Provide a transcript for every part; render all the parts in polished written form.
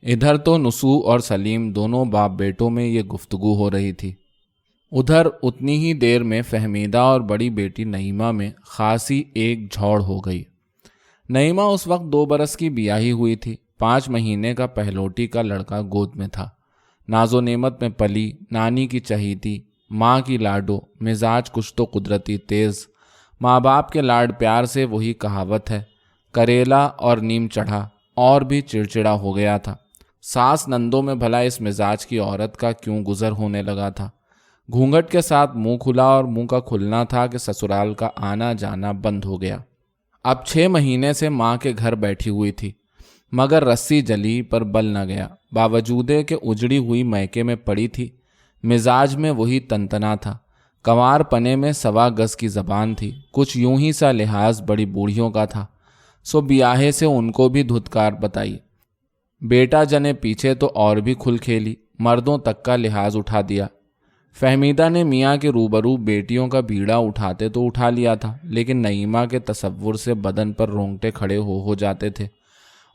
ادھر تو نسو اور سلیم دونوں باپ بیٹوں میں یہ گفتگو ہو رہی تھی، ادھر اتنی ہی دیر میں فہمیدہ اور بڑی بیٹی نعیمہ میں خاصی ایک جھوڑ ہو گئی۔ نعیمہ اس وقت 2 برس کی بیاہی ہوئی تھی، 5 مہینے کا پہلوٹی کا لڑکا گود میں تھا، ناز و نعمت میں پلی، نانی کی چہیتی، ماں کی لاڈو، مزاج کچھ تو قدرتی تیز، ماں باپ کے لاڈ پیار سے وہی کہاوت ہے، کریلا اور نیم چڑھا، اور بھی چڑچڑا ہو گیا تھا۔ ساس نندوں میں بھلا اس مزاج کی عورت کا کیوں گزر ہونے لگا تھا؟ گھونگھٹ کے ساتھ منہ کھلا اور منہ کا کھلنا تھا کہ سسرال کا آنا جانا بند ہو گیا۔ اب 6 مہینے سے ماں کے گھر بیٹھی ہوئی تھی، مگر رسی جلی پر بل نہ گیا، باوجود کہ اجڑی ہوئی میکے میں پڑی تھی، مزاج میں وہی تنتنا تھا، کنوار پنے میں 1.25 گز کی زبان تھی، کچھ یوں ہی سا لحاظ بڑی بوڑھیوں کا تھا، سو بیاہے سے ان کو بھی دھتکار بتائی۔ بیٹا جنے پیچھے تو اور بھی کھل کھیلی، مردوں تک کا لحاظ اٹھا دیا۔ فہمیدہ نے میاں کے روبرو بیٹیوں کا بیڑا اٹھاتے تو اٹھا لیا تھا، لیکن نعیمہ کے تصور سے بدن پر رونگٹے کھڑے ہو جاتے تھے،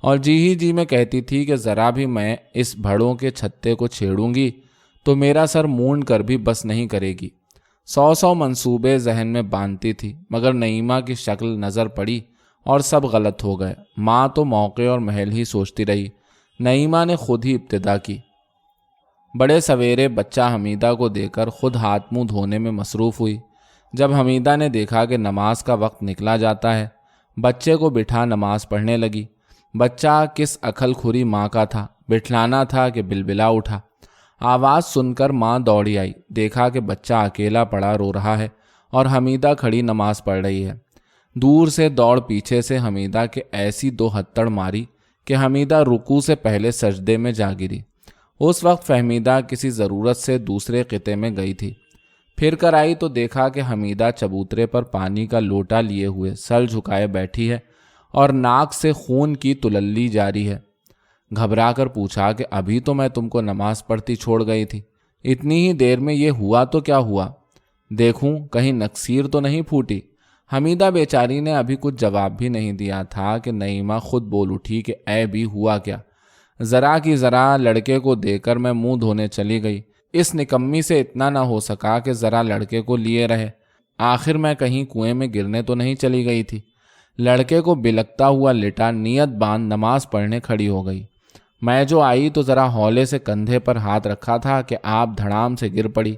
اور جی ہی جی میں کہتی تھی کہ ذرا بھی میں اس بھڑوں کے چھتے کو چھیڑوں گی تو میرا سر مونڈ کر بھی بس نہیں کرے گی۔ 100 منصوبے ذہن میں باندھتی تھی، مگر نعیمہ کی شکل نظر پڑی اور سب غلط ہو گئے۔ ماں تو موقع اور محل ہی سوچتی رہی، نعیمہ نے خود ہی ابتدا کی۔ بڑے سویرے بچہ حمیدہ کو دے کر خود ہاتھ منہ دھونے میں مصروف ہوئی۔ جب حمیدہ نے دیکھا کہ نماز کا وقت نکلا جاتا ہے، بچے کو بٹھا نماز پڑھنے لگی۔ بچہ کس عقل کھری ماں کا تھا، بٹھلانا تھا کہ بلبلا اٹھا۔ آواز سن کر ماں دوڑی آئی، دیکھا کہ بچہ اکیلا پڑا رو رہا ہے اور حمیدہ کھڑی نماز پڑھ رہی ہے۔ دور سے دوڑ پیچھے سے حمیدہ کے ایسی 2 ہتڑ ماری کہ حمیدہ رکوع سے پہلے سجدے میں جا گری۔ اس وقت فہمیدہ کسی ضرورت سے دوسرے خطے میں گئی تھی، پھر کر آئی تو دیکھا کہ حمیدہ چبوترے پر پانی کا لوٹا لیے ہوئے سر جھکائے بیٹھی ہے اور ناک سے خون کی تللی جاری ہے۔ گھبرا کر پوچھا کہ ابھی تو میں تم کو نماز پڑھتی چھوڑ گئی تھی، اتنی ہی دیر میں یہ ہوا تو کیا ہوا؟ دیکھوں کہیں نکسیر تو نہیں پھوٹی؟ حمیدہ بیچاری نے ابھی کچھ جواب بھی نہیں دیا تھا کہ نعیمہ خود بول اٹھی کہ اے بھی ہوا کیا؟ ذرا کی ذرا لڑکے کو دے کر میں منہ دھونے چلی گئی، اس نکمی سے اتنا نہ ہو سکا کہ ذرا لڑکے کو لیے رہے، آخر میں کہیں کنویں میں گرنے تو نہیں چلی گئی تھی۔ لڑکے کو بلکتا ہوا لٹا نیت باندھ نماز پڑھنے کھڑی ہو گئی۔ میں جو آئی تو ذرا ہولے سے کندھے پر ہاتھ رکھا تھا کہ آپ دھڑام سے گر پڑی،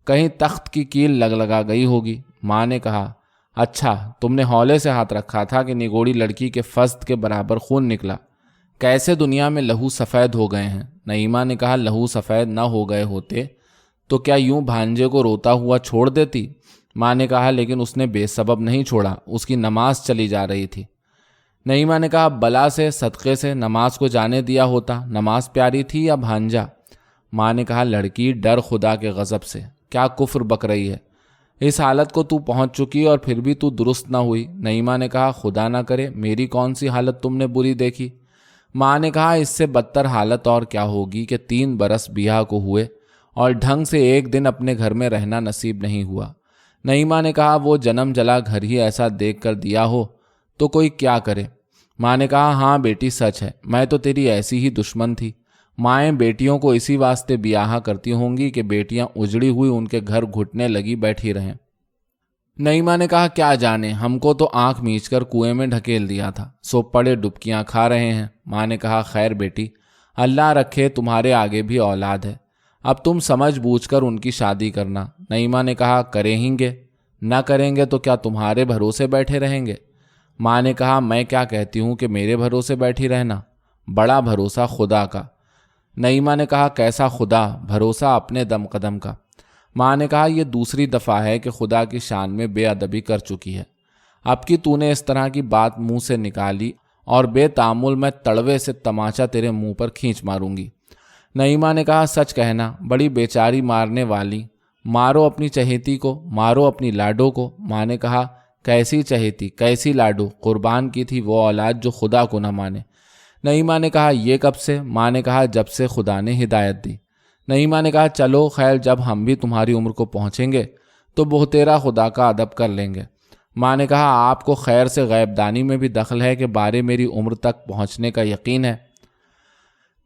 کہیں تخت کی کیل لگا گئی ہوگی۔ ماں نے کہا، اچھا تم نے ہولے سے ہاتھ رکھا تھا کہ نگوڑی لڑکی کے فسد کے برابر خون نکلا؟ کیسے دنیا میں لہو سفید ہو گئے ہیں؟ نعیمہ نے کہا، لہو سفید نہ ہو گئے ہوتے تو کیا یوں بھانجے کو روتا ہوا چھوڑ دیتی؟ ماں نے کہا، لیکن اس نے بے سبب نہیں چھوڑا، اس کی نماز چلی جا رہی تھی۔ نعیمہ نے کہا، بلا سے صدقے سے نماز کو جانے دیا ہوتا، نماز پیاری تھی یا بھانجا؟ ماں نے کہا، لڑکی ڈر خدا کے غضب سے، کیا کفر بک رہی ہے؟ اس حالت کو تو پہنچ چکی اور پھر بھی تو درست نہ ہوئی۔ نعیمہ نے کہا، خدا نہ کرے، میری کون سی حالت تم نے بری دیکھی؟ ماں نے کہا، اس سے بدتر حالت اور کیا ہوگی کہ 3 برس بیاہ کو ہوئے اور ڈھنگ سے ایک دن اپنے گھر میں رہنا نصیب نہیں ہوا۔ نعیمہ نے کہا، وہ جنم جلا گھر ہی ایسا دیکھ کر دیا ہو تو کوئی کیا کرے؟ ماں نے کہا، ہاں بیٹی سچ ہے، میں تو تیری ایسی ہی دشمن تھی۔ مائیں بیٹیوں کو اسی واسطے بیاہ کرتی ہوں گی کہ بیٹیاں اجڑی ہوئی ان کے گھر گھٹنے لگی بیٹھی رہیں۔ نعیمہ نے کہا، کیا جانے، ہم کو تو آنکھ میچ کر کنویں میں ڈھکیل دیا تھا، سو پڑے ڈبکیاں کھا رہے ہیں۔ ماں نے کہا، خیر بیٹی، اللہ رکھے تمہارے آگے بھی اولاد ہے، اب تم سمجھ بوجھ کر ان کی شادی کرنا۔ نعیمہ نے کہا، کریں گے، نہ کریں گے تو کیا تمہارے بھروسے بیٹھے رہیں گے؟ ماں نے کہا، میں کیا کہتی ہوں کہ میرے بھروسے بیٹھی رہنا، بڑا بھروسہ خدا کا۔ نعیمہ نے کہا، کیسا خدا؟ بھروسہ اپنے دم قدم کا۔ ماں نے کہا، یہ دوسری دفعہ ہے کہ خدا کی شان میں بے ادبی کر چکی ہے، اب کی تو نے اس طرح کی بات منہ سے نکالی اور بے تعامل میں تڑوے سے تماچا تیرے منہ پر کھینچ ماروں گی۔ نعیمہ نے کہا، سچ کہنا، بڑی بیچاری مارنے والی، مارو اپنی چہیتی کو، مارو اپنی لاڈو کو۔ ماں نے کہا، کیسی چہیتی، کیسی لاڈو؟ قربان کی تھی وہ اولاد جو خدا کو نہ مانے۔ نعیمہ نے کہا، یہ کب سے؟ ماں نے کہا، جب سے خدا نے ہدایت دی۔ نعیمہ نے کہا، چلو خیر، جب ہم بھی تمہاری عمر کو پہنچیں گے تو بہتیرا خدا کا ادب کر لیں گے۔ ماں نے کہا، آپ کو خیر سے غیب دانی میں بھی دخل ہے کہ بارے میری عمر تک پہنچنے کا یقین ہے؟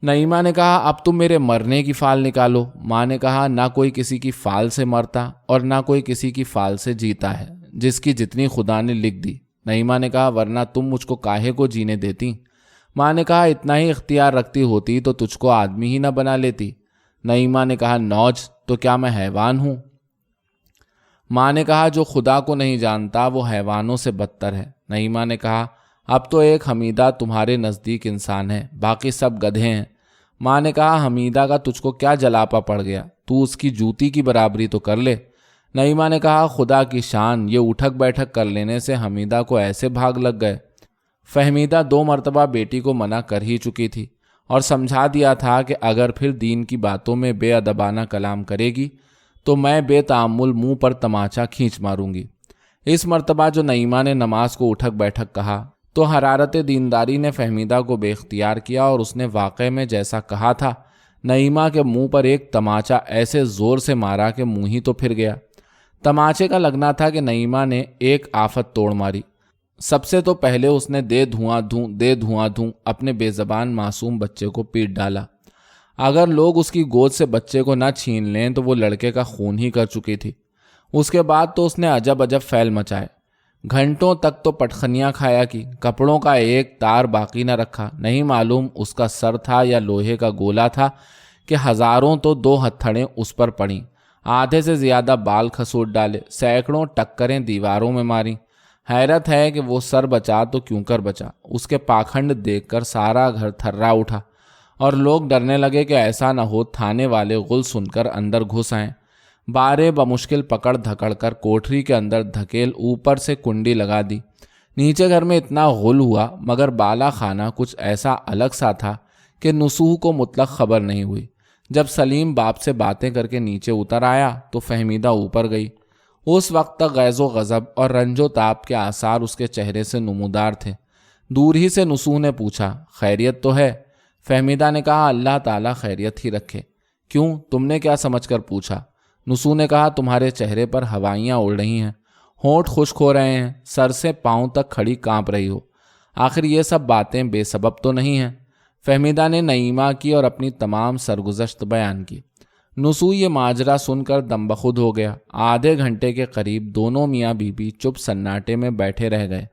نعیمہ نے کہا اب تم میرے مرنے کی فال نکالو۔ ماں نے کہا نہ کوئی کسی کی فال سے مرتا اور نہ کوئی کسی کی فال سے جیتا ہے، جس کی جتنی خدا نے لکھ دی۔ نعیمہ نے کہا ورنہ تم مجھ کو کاہے کو جینے دیتی؟ ماں نے کہا اتنا ہی اختیار رکھتی ہوتی تو تجھ کو آدمی ہی نہ بنا لیتی۔ نعیمہ نے کہا نوج، تو کیا میں حیوان ہوں؟ ماں نے کہا جو خدا کو نہیں جانتا وہ حیوانوں سے بدتر ہے۔ نعیمہ نے کہا اب تو ایک حمیدہ تمہارے نزدیک انسان ہے، باقی سب گدھے ہیں۔ ماں نے کہا حمیدہ کا تجھ کو کیا جلاپا پڑ گیا؟ تو اس کی جوتی کی برابری تو کر لے۔ نعیمہ نے کہا خدا کی شان، یہ اٹھک بیٹھک کر لینے سے حمیدہ کو ایسے بھاگ لگ گئے۔ فہمیدہ 2 مرتبہ بیٹی کو منع کر ہی چکی تھی اور سمجھا دیا تھا کہ اگر پھر دین کی باتوں میں بے ادبانہ کلام کرے گی تو میں بے تعمل منہ پر تماچا کھینچ ماروں گی۔ اس مرتبہ جو نعیمہ نے نماز کو اٹھک بیٹھک کہا تو حرارت دینداری نے فہمیدہ کو بے اختیار کیا اور اس نے واقعے میں جیسا کہا تھا نعیمہ کے منہ پر ایک تماچا ایسے زور سے مارا کہ منہ ہی تو پھر گیا۔ تماچے کا لگنا تھا کہ نعیمہ نے ایک آفت توڑ ماری۔ سب سے تو پہلے اس نے دے دھواں دھوں اپنے بے زبان معصوم بچے کو پیٹ ڈالا۔ اگر لوگ اس کی گود سے بچے کو نہ چھین لیں تو وہ لڑکے کا خون ہی کر چکی تھی۔ اس کے بعد تو اس نے عجب فعل مچائے، گھنٹوں تک تو پٹخنیاں کھایا کی، کپڑوں کا ایک تار باقی نہ رکھا۔ نہیں معلوم اس کا سر تھا یا لوہے کا گولا تھا کہ ہزاروں تو 2 ہتھڑیں اس پر پڑیں، آدھے سے زیادہ بال کھسوٹ ڈالے، سینکڑوں ٹکریں دیواروں میں ماری۔ حیرت ہے کہ وہ سر بچا تو کیوں کر بچا۔ اس کے پاکھنڈ دیکھ کر سارا گھر تھرا اٹھا اور لوگ ڈرنے لگے کہ ایسا نہ ہو تھانے والے غل سن کر اندر گھس آئیں۔ بارے بمشکل پکڑ دھکڑ کر کوٹری کے اندر دھکیل اوپر سے کنڈی لگا دی۔ نیچے گھر میں اتنا غل ہوا مگر بالا خانہ کچھ ایسا الگ سا تھا کہ نصوح کو مطلق خبر نہیں ہوئی۔ جب سلیم باپ سے باتیں کر کے نیچے اتر آیا تو فہمیدہ اوپر گئی۔ اس وقت تک غیظ و غضب اور رنج و تاب کے آثار اس کے چہرے سے نمودار تھے۔ دور ہی سے نصوح نے پوچھا خیریت تو ہے؟ فہمیدہ نے کہا اللہ تعالیٰ خیریت ہی رکھے۔ کیوں، تم نے کیا سمجھ کر پوچھا؟ نصوح نے کہا تمہارے چہرے پر ہوائیاں اڑ رہی ہیں، ہونٹ خشک ہو رہے ہیں، سر سے پاؤں تک کھڑی کانپ رہی ہو۔ آخر یہ سب باتیں بے سبب تو نہیں ہیں؟ فہمیدہ نے نعیمہ کی اور اپنی تمام سرگزشت بیان کی۔ نصوح یہ ماجرا سن کر دم بخود ہو گیا۔ آدھے گھنٹے کے قریب دونوں میاں بیوی چپ سناٹے میں بیٹھے رہ گئے۔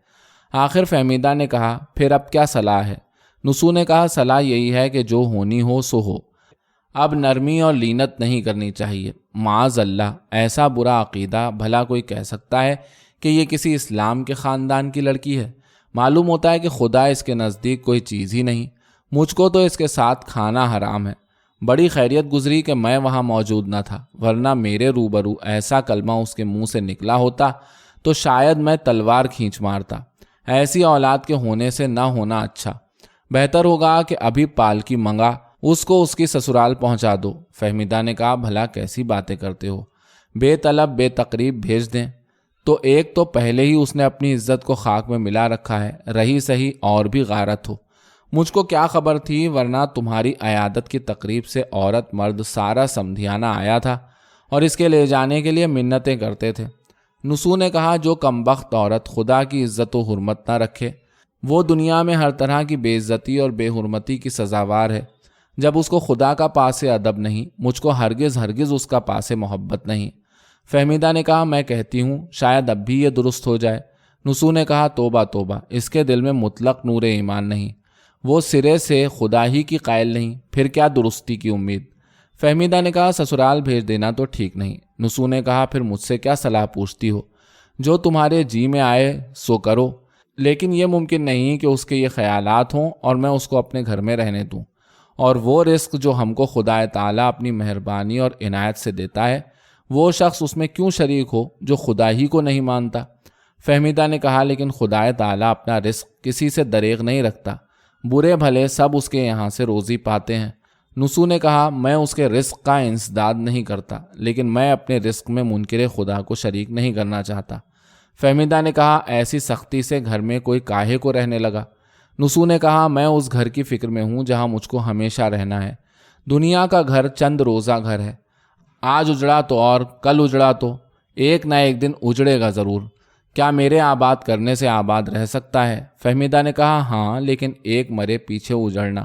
آخر فہمیدہ نے کہا پھر اب کیا صلاح ہے؟ نصوح نے کہا صلاح یہی ہے کہ جو ہونی ہو سو ہو، اب نرمی اور لینت نہیں کرنی چاہیے۔ معاذ اللہ، ایسا برا عقیدہ بھلا کوئی کہہ سکتا ہے کہ یہ کسی اسلام کے خاندان کی لڑکی ہے؟ معلوم ہوتا ہے کہ خدا اس کے نزدیک کوئی چیز ہی نہیں۔ مجھ کو تو اس کے ساتھ کھانا حرام ہے۔ بڑی خیریت گزری کہ میں وہاں موجود نہ تھا، ورنہ میرے روبرو ایسا کلمہ اس کے منہ سے نکلا ہوتا تو شاید میں تلوار کھینچ مارتا۔ ایسی اولاد کے ہونے سے نہ ہونا اچھا۔ بہتر ہوگا کہ ابھی پالکی منگا اس کو اس کی سسرال پہنچا دو۔ فہمیدہ نے کہا بھلا کیسی باتیں کرتے ہو؟ بے طلب بے تقریب بھیج دیں تو ایک تو پہلے ہی اس نے اپنی عزت کو خاک میں ملا رکھا ہے، رہی صحیح اور بھی غارت ہو۔ مجھ کو کیا خبر تھی، ورنہ تمہاری عیادت کی تقریب سے عورت مرد سارا سمدھیانہ آیا تھا اور اس کے لے جانے کے لیے منتیں کرتے تھے۔ نصوح نے کہا جو کمبخت عورت خدا کی عزت و حرمت نہ رکھے وہ دنیا میں ہر طرح کی بے عزتی اور بے حرمتی کی سزاوار ہے۔ جب اس کو خدا کا پاس ادب نہیں، مجھ کو ہرگز اس کا پاس محبت نہیں۔ فہمیدہ نے کہا میں کہتی ہوں شاید اب بھی یہ درست ہو جائے۔ نصوح نے کہا توبہ توبہ، اس کے دل میں مطلق نور ایمان نہیں، وہ سرے سے خدا ہی کی قائل نہیں، پھر کیا درستی کی امید؟ فہمیدہ نے کہا سسرال بھیج دینا تو ٹھیک نہیں۔ نصوح نے کہا پھر مجھ سے کیا صلاح پوچھتی ہو؟ جو تمہارے جی میں آئے سو کرو، لیکن یہ ممکن نہیں کہ اس کے یہ خیالات ہوں اور میں اس کو اپنے گھر میں رہنے دوں، اور وہ رزق جو ہم کو خدا تعالیٰ اپنی مہربانی اور عنایت سے دیتا ہے وہ شخص اس میں کیوں شریک ہو جو خدا ہی کو نہیں مانتا؟ فہمیدہ نے کہا لیکن خدا تعالیٰ اپنا رزق کسی سے دریغ نہیں رکھتا، برے بھلے سب اس کے یہاں سے روزی پاتے ہیں۔ نصوح نے کہا میں اس کے رزق کا انسداد نہیں کرتا، لیکن میں اپنے رزق میں منکر خدا کو شریک نہیں کرنا چاہتا۔ فہمیدہ نے کہا ایسی سختی سے گھر میں کوئی کاہے کو رہنے لگا؟ نصوح نے کہا میں اس گھر کی فکر میں ہوں جہاں مجھ کو ہمیشہ رہنا ہے۔ دنیا کا گھر چند روزہ گھر ہے، آج اجڑا تو اور کل اجڑا تو ایک نہ ایک دن اجڑے گا ضرور۔ کیا میرے آباد کرنے سے آباد رہ سکتا ہے؟ فہمیدہ نے کہا ہاں، لیکن ایک مرے پیچھے اجڑنا،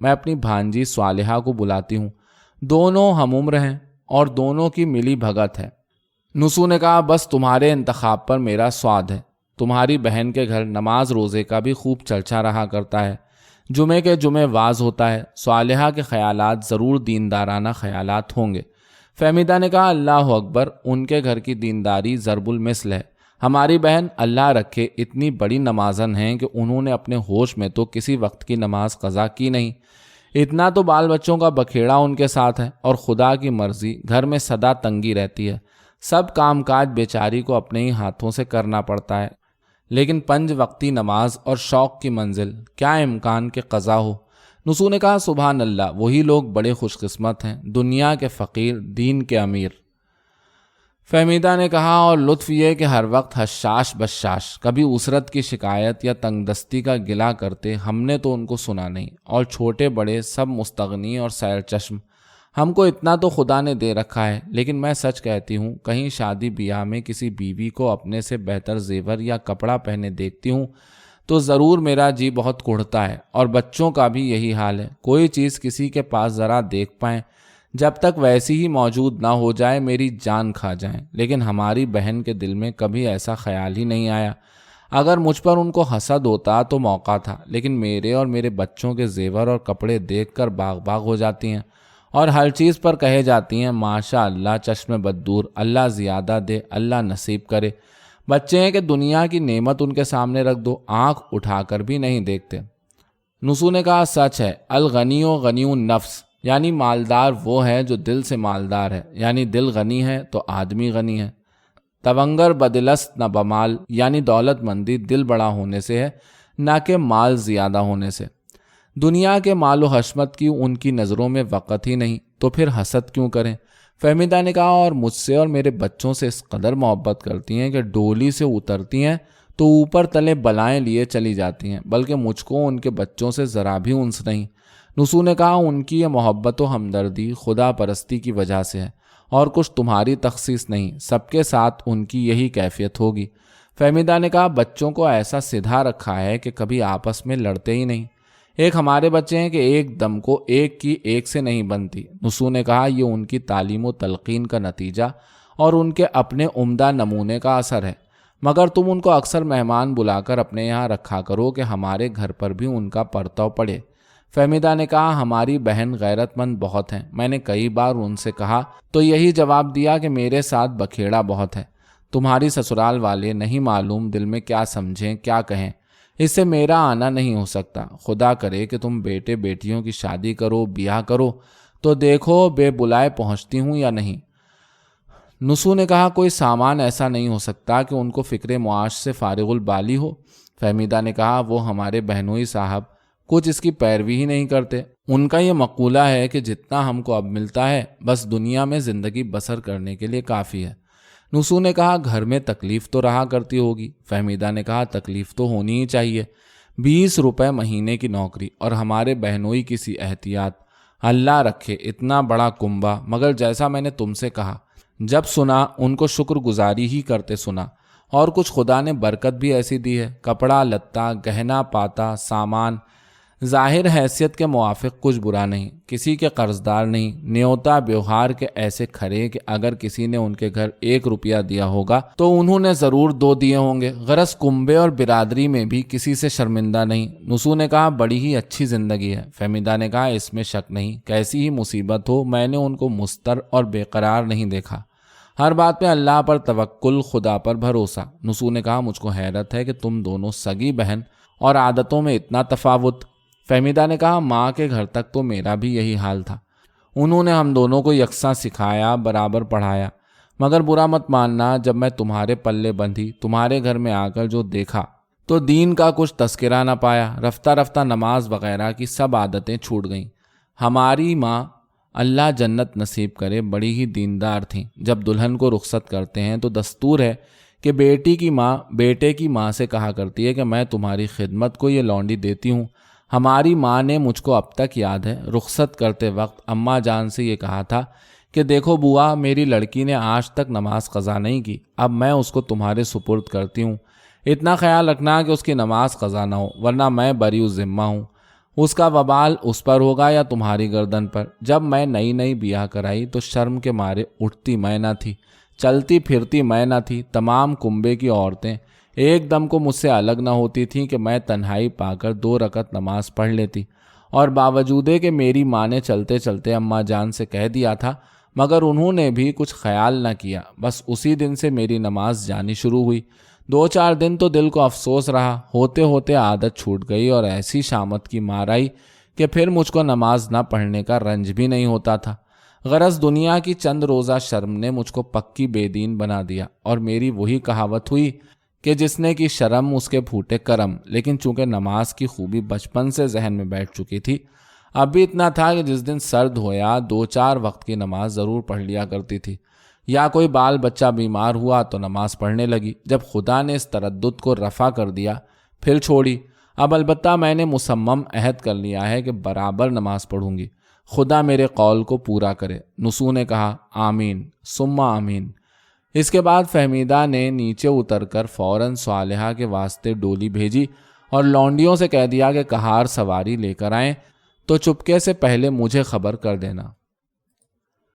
میں اپنی بھانجی صالحہ کو بلاتی ہوں، دونوں ہم عمر ہیں اور دونوں کی ملی بھگت ہے۔ نسو نے کہا بس تمہارے انتخاب پر میرا سواد ہے۔ تمہاری بہن کے گھر نماز روزے کا بھی خوب چرچا رہا کرتا ہے، جمعے کے جمعے واز ہوتا ہے۔ صالحہ کے خیالات ضرور دیندارانہ خیالات ہوں گے۔ فہمیدہ نے کہا اللہ اکبر، ان کے گھر کی دینداری ضرب المثل ہے۔ ہماری بہن اللہ رکھے اتنی بڑی نمازن ہیں کہ انہوں نے اپنے ہوش میں تو کسی وقت کی نماز قضا کی نہیں۔ اتنا تو بال بچوں کا بکھیڑا ان کے ساتھ ہے، اور خدا کی مرضی گھر میں سدا تنگی رہتی ہے۔ سب کام کاج بیچاری کو اپنے ہی ہاتھوں سے کرنا پڑتا ہے، لیکن 5 وقتی نماز اور شوق کی منزل کیا امکان کہ قضا ہو۔ نسو نے کہا سبحان اللہ، وہی لوگ بڑے خوش قسمت ہیں، دنیا کے فقیر، دین کے امیر۔ فہمیدہ نے کہا اور لطف یہ کہ ہر وقت حشاش بشاش کبھی اسرت کی شکایت یا تنگ دستی کا گلہ کرتے ہم نے تو ان کو سنا نہیں، اور چھوٹے بڑے سب مستغنی اور سیر چشم۔ ہم کو اتنا تو خدا نے دے رکھا ہے، لیکن میں سچ کہتی ہوں کہیں شادی بیاہ میں کسی بیوی کو اپنے سے بہتر زیور یا کپڑا پہنے دیکھتی ہوں تو ضرور میرا جی بہت کڑھتا ہے، اور بچوں کا بھی یہی حال ہے۔ کوئی چیز کسی کے پاس ذرا دیکھ پائیں، جب تک ویسی ہی موجود نہ ہو جائے میری جان کھا جائیں، لیکن ہماری بہن کے دل میں کبھی ایسا خیال ہی نہیں آیا۔ اگر مجھ پر ان کو حسد ہوتا تو موقع تھا، لیکن میرے اور میرے بچوں کے زیور اور کپڑے دیکھ کر باغ باغ ہو جاتی ہیں، اور ہر چیز پر کہے جاتی ہیں ماشاء اللہ، چشم بددور، اللہ زیادہ دے، اللہ نصیب کرے۔ بچے ہیں کہ دنیا کی نعمت ان کے سامنے رکھ دو، آنکھ اٹھا کر بھی نہیں دیکھتے۔ نسو نے کہا سچ ہے، الغنی و غنی النفس، یعنی مالدار وہ ہے جو دل سے مالدار ہے، یعنی دل غنی ہے تو آدمی غنی ہے۔ تونگر بدلست نہ بمال، یعنی دولت مندی دل بڑا ہونے سے ہے، نہ کہ مال زیادہ ہونے سے۔ دنیا کے مال و حشمت کی ان کی نظروں میں وقت ہی نہیں، تو پھر حسد کیوں کریں؟ فہمیدہ نے کہا اور مجھ سے اور میرے بچوں سے اس قدر محبت کرتی ہیں کہ ڈولی سے اترتی ہیں تو اوپر تلے بلائیں لیے چلی جاتی ہیں، بلکہ مجھ کو ان کے بچوں سے ذرا بھی انس نہیں۔ نسو نے کہا ان کی یہ محبت و ہمدردی خدا پرستی کی وجہ سے ہے، اور کچھ تمہاری تخصیص نہیں، سب کے ساتھ ان کی یہی کیفیت ہوگی۔ فہمیدہ نے کہا بچوں کو ایسا سدھا رکھا ہے کہ کبھی آپس میں لڑتے ہی نہیں۔ ایک ہمارے بچے ہیں کہ ایک دم کو ایک کی ایک سے نہیں بنتی۔ نسو نے کہا یہ ان کی تعلیم و تلقین کا نتیجہ اور ان کے اپنے عمدہ نمونے کا اثر ہے، مگر تم ان کو اکثر مہمان بلا کر اپنے یہاں رکھا کرو کہ ہمارے گھر پر بھی ان کا پرتو پڑے۔ فہمیدہ نے کہا ہماری بہن غیرت مند بہت ہیں، میں نے کئی بار ان سے کہا تو یہی جواب دیا کہ میرے ساتھ بکھیڑا بہت ہے، تمہاری سسرال والے نہیں معلوم دل میں کیا سمجھیں کیا کہیں، اس سے میرا آنا نہیں ہو سکتا۔ خدا کرے کہ تم بیٹے بیٹیوں کی شادی کرو، بیاہ کرو، تو دیکھو بے بلائے پہنچتی ہوں یا نہیں۔ نسو نے کہا کوئی سامان ایسا نہیں ہو سکتا کہ ان کو فکر معاش سے فارغ البالی ہو۔ فہمیدہ نے کہا وہ ہمارے بہنوئی صاحب کچھ اس کی پیروی ہی نہیں کرتے۔ ان کا یہ مقولہ ہے کہ جتنا ہم کو اب ملتا ہے بس دنیا میں زندگی بسر کرنے کے لیے کافی ہے۔ نسو نے کہا گھر میں تکلیف تو رہا کرتی ہوگی۔ فہمیدہ نے کہا تکلیف تو ہونی ہی چاہیے، 20 روپے مہینے کی نوکری اور ہمارے بہنوئی کی سی احتیاط، اللہ رکھے اتنا بڑا کنبہ، مگر جیسا میں نے تم سے کہا جب سنا ان کو شکر گزاری ہی کرتے سنا، اور کچھ خدا نے برکت بھی ایسی دی ہے، کپڑا لتا گہنا پاتا سامان، ظاہر حیثیت کے موافق کچھ برا نہیں، کسی کے قرضدار نہیں، نیوتا بیوہار کے ایسے کھڑے کہ اگر کسی نے ان کے گھر 1 روپیہ دیا ہوگا تو انہوں نے ضرور 2 دیے ہوں گے، غرض کنبے اور برادری میں بھی کسی سے شرمندہ نہیں۔ نسو نے کہا بڑی ہی اچھی زندگی ہے۔ فہمیدہ نے کہا اس میں شک نہیں، کیسی ہی مصیبت ہو میں نے ان کو مستر اور بے قرار نہیں دیکھا، ہر بات میں اللہ پر توکل، خدا پر بھروسہ۔ نسو نے کہا مجھ کو حیرت ہے کہ تم دونوں سگی بہن اور عادتوں میں اتنا تفاوت۔ فہمیدہ نے کہا ماں کے گھر تک تو میرا بھی یہی حال تھا، انہوں نے ہم دونوں کو یکساں سکھایا، برابر پڑھایا، مگر برا مت ماننا جب میں تمہارے پلے بندھی، تمہارے گھر میں آ کر جو دیکھا تو دین کا کچھ تذکرہ نہ پایا، رفتہ رفتہ نماز وغیرہ کی سب عادتیں چھوٹ گئیں۔ ہماری ماں اللہ جنت نصیب کرے بڑی ہی دیندار تھیں۔ جب دلہن کو رخصت کرتے ہیں تو دستور ہے کہ بیٹی کی ماں بیٹے کی ماں سے کہا کرتی ہے کہ میں تمہاری خدمت کو یہ لونڈی دیتی ہوں۔ ہماری ماں نے مجھ کو اب تک یاد ہے رخصت کرتے وقت اماں جان سے یہ کہا تھا کہ دیکھو بوا، میری لڑکی نے آج تک نماز قضا نہیں کی، اب میں اس کو تمہارے سپرد کرتی ہوں، اتنا خیال رکھنا کہ اس کی نماز قضا نہ ہو، ورنہ میں بری الذمہ ہوں۔ اس کا وبال اس پر ہوگا یا تمہاری گردن پر۔ جب میں نئی نئی بیاہ کرائی تو شرم کے مارے اٹھتی میں نہ تھی، چلتی پھرتی میں نہ تھی۔ تمام کنبے کی عورتیں ایک دم کو مجھ سے الگ نہ ہوتی تھیں کہ میں تنہائی پا کر 2 رکعت نماز پڑھ لیتی، اور باوجود کہ میری ماں نے چلتے چلتے اماں جان سے کہہ دیا تھا، مگر انہوں نے بھی کچھ خیال نہ کیا۔ بس اسی دن سے میری نماز جانی شروع ہوئی۔ 2-4 دن تو دل کو افسوس رہا، ہوتے ہوتے عادت چھوٹ گئی اور ایسی شامت کی مار آئی کہ پھر مجھ کو نماز نہ پڑھنے کا رنج بھی نہیں ہوتا تھا۔ غرض دنیا کی چند روزہ شرم نے مجھ کو پکی بے دین بنا دیا، اور میری وہی کہاوت ہوئی کہ جس نے کی شرم اس کے پھوٹے کرم۔ لیکن چونکہ نماز کی خوبی بچپن سے ذہن میں بیٹھ چکی تھی، اب بھی اتنا تھا کہ جس دن سرد ہویا 2-4 وقت کی نماز ضرور پڑھ لیا کرتی تھی، یا کوئی بال بچہ بیمار ہوا تو نماز پڑھنے لگی۔ جب خدا نے اس تردد کو رفع کر دیا پھر چھوڑی۔ اب البتہ میں نے مصمم عہد کر لیا ہے کہ برابر نماز پڑھوں گی۔ خدا میرے قول کو پورا کرے۔ نسو نے کہا آمین ثم آمین۔ اس کے بعد فہمیدہ نے نیچے اتر کر فوراً صالحہ کے واسطے ڈولی بھیجی اور لونڈیوں سے کہہ دیا کہ کہار سواری لے کر آئیں تو چپکے سے پہلے مجھے خبر کر دینا۔